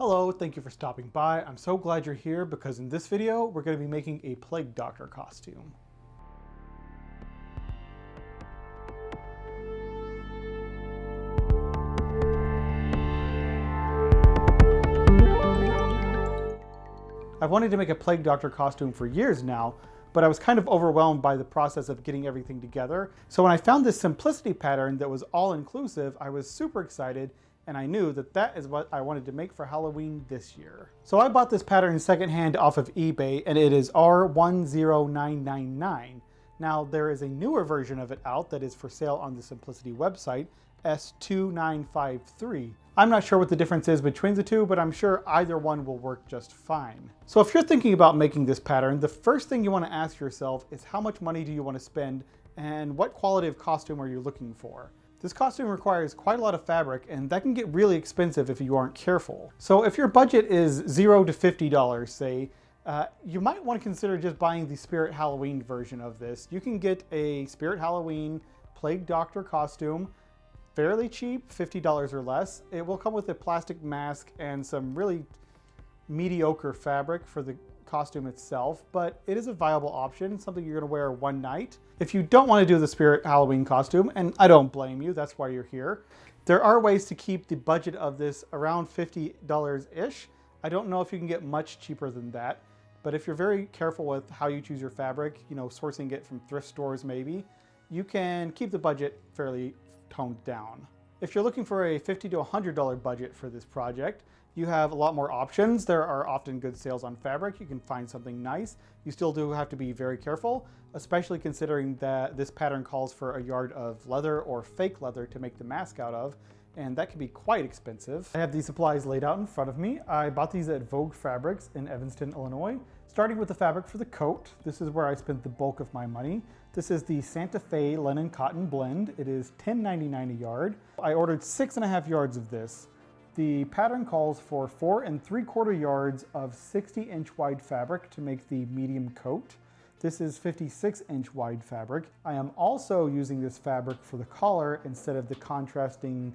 Hello, thank you for stopping by. I'm so glad you're here because in this video, we're going to be making a Plague Doctor costume. I've wanted to make a Plague Doctor costume for years now, but I was kind of overwhelmed by the process of getting everything together. So when I found this simplicity pattern that was all-inclusive, I was super excited, and I knew that that is what I wanted to make for Halloween this year. So I bought this pattern secondhand off of eBay, and it is R10999. Now there is a newer version of it out that is for sale on the Simplicity website, S9253. I'm not sure what the difference is between the two, but I'm sure either one will work just fine. So if you're thinking about making this pattern, the first thing you want to ask yourself is how much money do you want to spend and what quality of costume are you looking for? This costume requires quite a lot of fabric, and that can get really expensive if you aren't careful. So if your budget is $0 to $50, say, you might want to consider just buying the Spirit Halloween version of this. You can get a Spirit Halloween Plague Doctor costume fairly cheap, $50 or less. It will come with a plastic mask and some really mediocre fabric for the costume itself, but it is a viable option, something you're going to wear one night. If you don't want to do the Spirit Halloween costume, and I don't blame you, that's why you're here, there are ways to keep the budget of this around $50-ish. I don't know if you can get much cheaper than that, but if you're very careful with how you choose your fabric, you know, sourcing it from thrift stores maybe, you can keep the budget fairly toned down. If you're looking for a $50 to $100 budget for this project, you have a lot more options. There are often good sales on fabric. You can find something nice. You still do have to be very careful, especially considering that this pattern calls for a yard of leather or fake leather to make the mask out of, and that can be quite expensive. I have these supplies laid out in front of me. I bought these at Vogue Fabrics in Evanston, Illinois. Starting with the fabric for the coat, this is where I spent the bulk of my money. This is the Santa Fe Linen Cotton Blend. It is $10.99 a yard. I ordered 6.5 yards of this. The pattern calls for 4 3/4 yards of 60-inch wide fabric to make the medium coat. This is 56-inch wide fabric. I am also using this fabric for the collar instead of the contrasting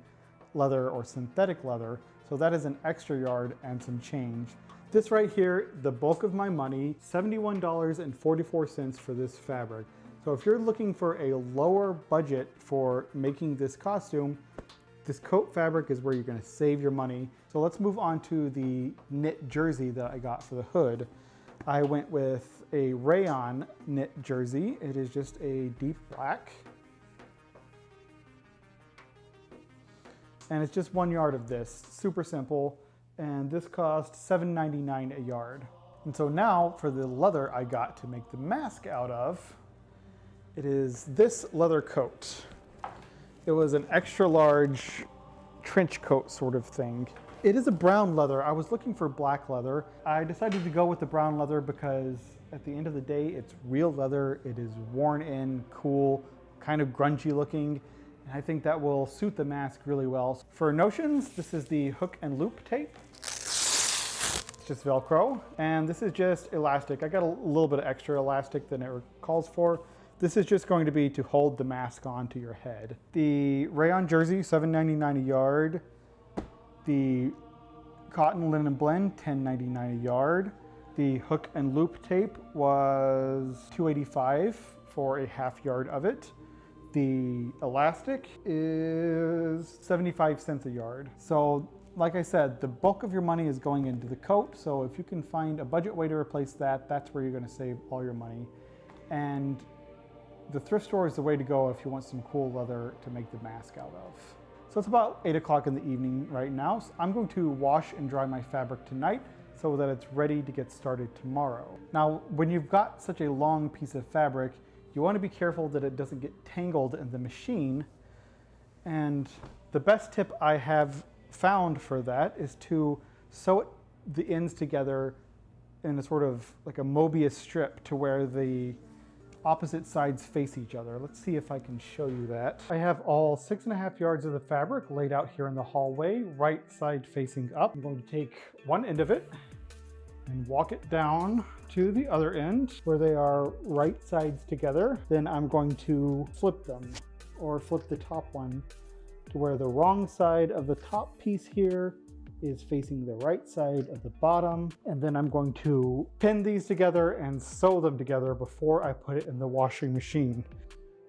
leather or synthetic leather. So that is an extra yard and some change. This right here, the bulk of my money, $71.44 for this fabric. So if you're looking for a lower budget for making this costume, this coat fabric is where you're going to save your money. So let's move on to the knit jersey that I got for the hood. I went with a rayon knit jersey. It is just a deep black. And it's just 1 yard of this, super simple. And this cost $7.99 a yard. And so now for the leather I got to make the mask out of, it is this leather coat. It was an extra large trench coat sort of thing. It is a brown leather. I was looking for black leather. I decided to go with the brown leather because at the end of the day, it's real leather. It is worn in, cool, kind of grungy looking. And I think that will suit the mask really well. For notions, this is the hook and loop tape. It's just Velcro. And this is just elastic. I got a little bit of extra elastic than it calls for. This is just going to be to hold the mask onto your head. The rayon jersey, $7.99 a yard. The cotton linen blend, $10.99 a yard. The hook and loop tape was $2.85 for a half yard of it. The elastic is 75 cents a yard. So like I said, the bulk of your money is going into the coat. So if you can find a budget way to replace that, that's where you're going to save all your money. And the thrift store is the way to go if you want some cool leather to make the mask out of. So it's about 8 o'clock in the evening right now. So I'm going to wash and dry my fabric tonight so that it's ready to get started tomorrow. Now, when you've got such a long piece of fabric, you want to be careful that it doesn't get tangled in the machine. And the best tip I have found for that is to sew the ends together in a sort of like a Mobius strip to where the opposite sides face each other. Let's see if I can show you that. I have all 6.5 yards of the fabric laid out here in the hallway, right side facing up. I'm going to take one end of it and walk it down to the other end where they are right sides together. Then I'm going to flip them, or flip the top one to where the wrong side of the top piece here is facing the right side of the bottom. And then I'm going to pin these together and sew them together before I put it in the washing machine.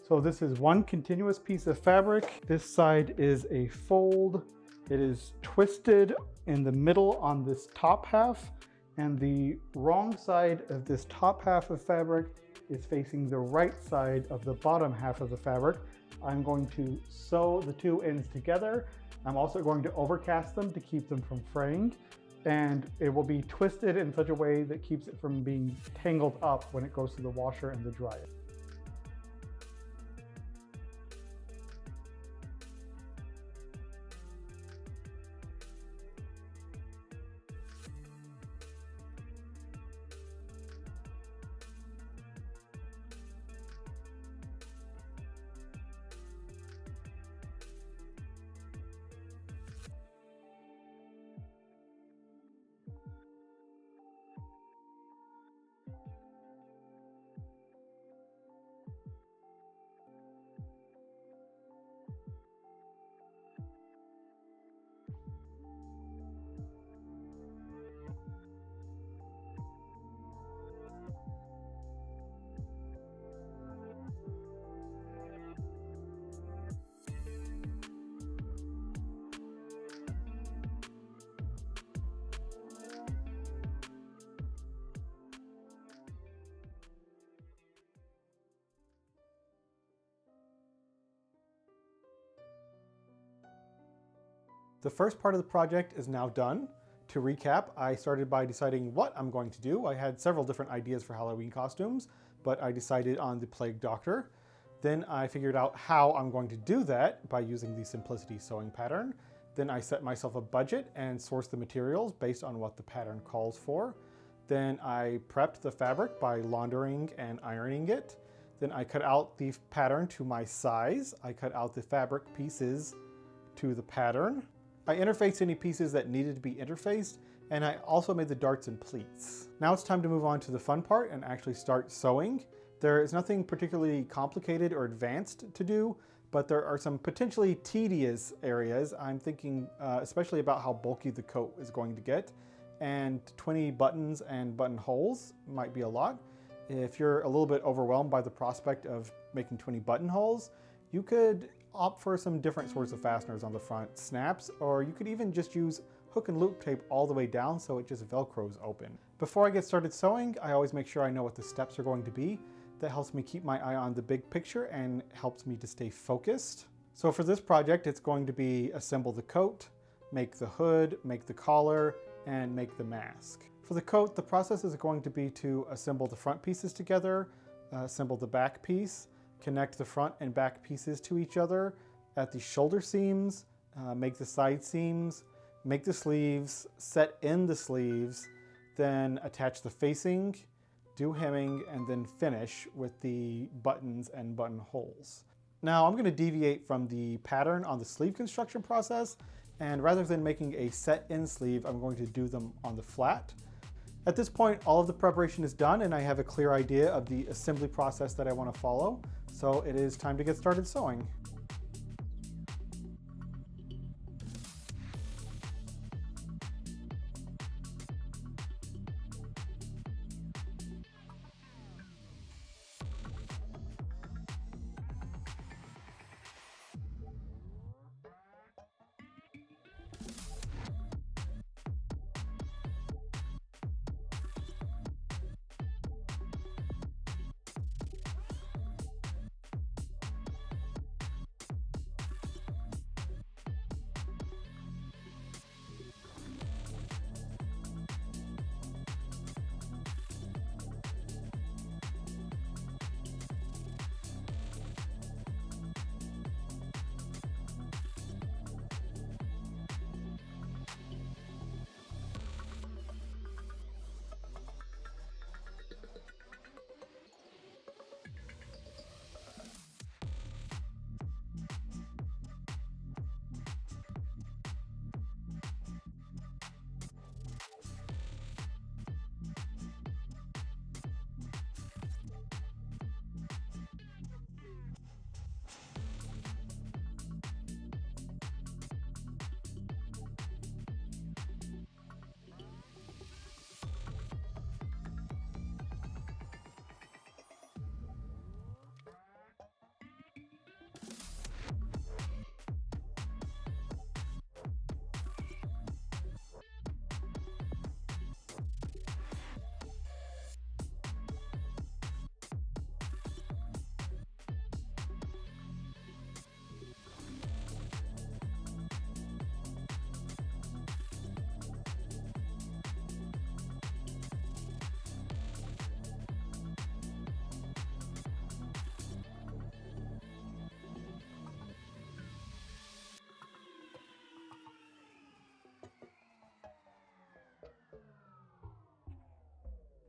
So this is one continuous piece of fabric. This side is a fold. It is twisted in the middle on this top half, and the wrong side of this top half of fabric is facing the right side of the bottom half of the fabric. I'm going to sew the two ends together. I'm also going to overcast them to keep them from fraying, and it will be twisted in such a way that keeps it from being tangled up when it goes to the washer and the dryer. The first part of the project is now done. To recap, I started by deciding what I'm going to do. I had several different ideas for Halloween costumes, but I decided on the Plague Doctor. Then I figured out how I'm going to do that by using the Simplicity sewing pattern. Then I set myself a budget and sourced the materials based on what the pattern calls for. Then I prepped the fabric by laundering and ironing it. Then I cut out the pattern to my size. I cut out the fabric pieces to the pattern. I interfaced any pieces that needed to be interfaced, and I also made the darts and pleats. Now it's time to move on to the fun part and actually start sewing. There is nothing particularly complicated or advanced to do, but there are some potentially tedious areas. I'm thinking especially about how bulky the coat is going to get, and 20 buttons and buttonholes might be a lot. If you're a little bit overwhelmed by the prospect of making 20 buttonholes, you could opt for some different sorts of fasteners on the front, snaps, or you could even just use hook and loop tape all the way down so it just velcros open. Before I get started sewing, I always make sure I know what the steps are going to be. That helps me keep my eye on the big picture and helps me to stay focused. So for this project, it's going to be assemble the coat, make the hood, make the collar, and make the mask. For the coat, the process is going to be to assemble the front pieces together, assemble the back piece, connect the front and back pieces to each other at the shoulder seams, make the side seams, make the sleeves, set in the sleeves, then attach the facing, do hemming, and then finish with the buttons and buttonholes. Now I'm going to deviate from the pattern on the sleeve construction process, and rather than making a set-in sleeve, I'm going to do them on the flat. At this point, all of the preparation is done and I have a clear idea of the assembly process that I want to follow. So it is time to get started sewing.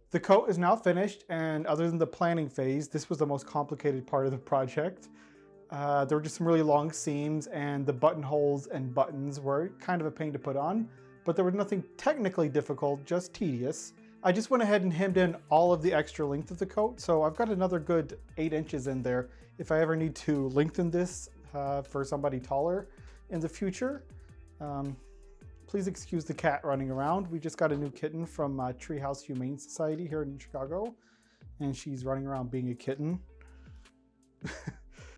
The coat is now finished, and other than the planning phase, this was the most complicated part of the project. There were just some really long seams, and the buttonholes and buttons were kind of a pain to put on, but there was nothing technically difficult, just tedious. I just went ahead and hemmed in all of the extra length of the coat, so I've got another good 8 inches in there if I ever need to lengthen this for somebody taller in the future. Please excuse the cat running around. We just got a new kitten from Treehouse Humane Society here in Chicago, and she's running around being a kitten.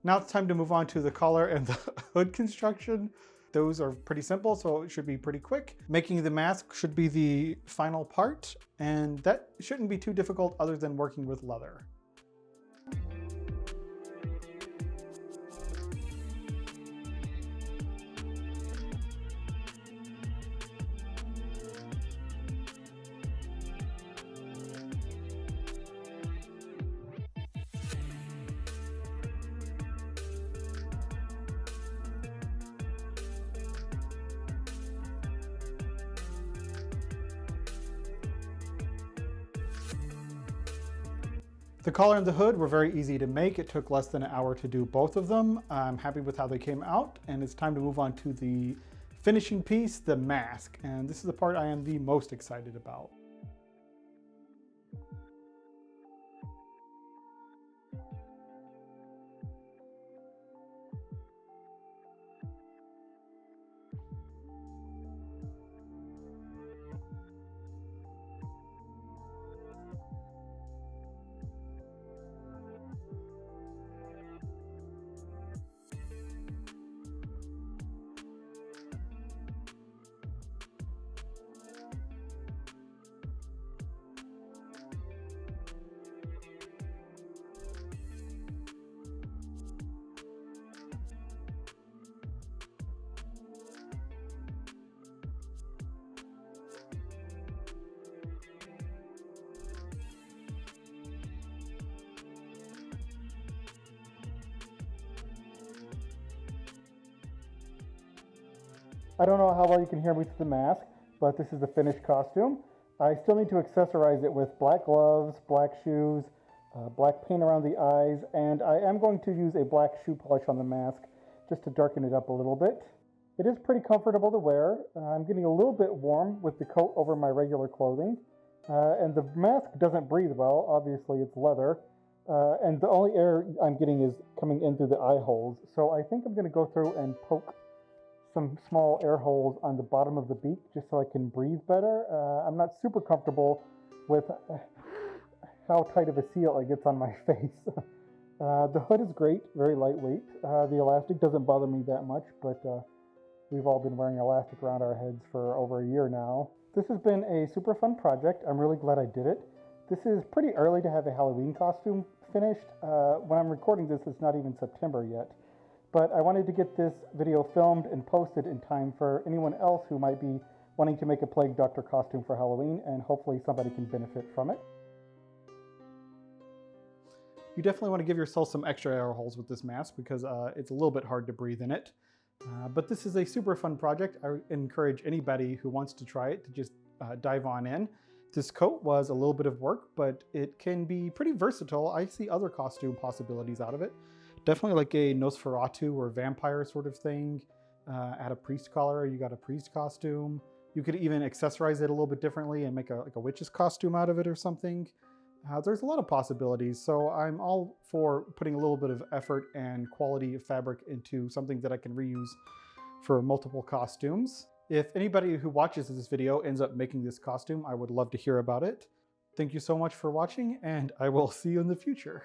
Now it's time to move on to the collar and the hood construction. Those are pretty simple, so it should be pretty quick. Making the mask should be the final part, and that shouldn't be too difficult other than working with leather. The collar and the hood were very easy to make. It took less than an hour to do both of them. I'm happy with how they came out, and it's time to move on to the finishing piece, the mask. And this is the part I am the most excited about. I don't know how well you can hear me through the mask, but this is the finished costume. I still need to accessorize it with black gloves, black shoes, black paint around the eyes, and I am going to use a black shoe polish on the mask just to darken it up a little bit. It is pretty comfortable to wear. I'm getting a little bit warm with the coat over my regular clothing, and the mask doesn't breathe well. Obviously, it's leather, and the only air I'm getting is coming in through the eye holes. So I think I'm going to go through and poke some small air holes on the bottom of the beak just so I can breathe better. I'm not super comfortable with how tight of a seal it gets on my face. The hood is great, very lightweight. The elastic doesn't bother me that much, but we've all been wearing elastic around our heads for over a year now. This has been a super fun project. I'm really glad I did it. This is pretty early to have a Halloween costume finished. When I'm recording this, it's not even September yet. But I wanted to get this video filmed and posted in time for anyone else who might be wanting to make a Plague Doctor costume for Halloween, and hopefully somebody can benefit from it. You definitely want to give yourself some extra air holes with this mask because it's a little bit hard to breathe in it. But this is a super fun project. I encourage anybody who wants to try it to just dive on in. This coat was a little bit of work, but it can be pretty versatile. I see other costume possibilities out of it. Definitely like a Nosferatu or vampire sort of thing. Add a priest collar, you got a priest costume. You could even accessorize it a little bit differently and make like a witch's costume out of it or something. There's a lot of possibilities, so I'm all for putting a little bit of effort and quality of fabric into something that I can reuse for multiple costumes. If anybody who watches this video ends up making this costume, I would love to hear about it. Thank you so much for watching, and I will see you in the future.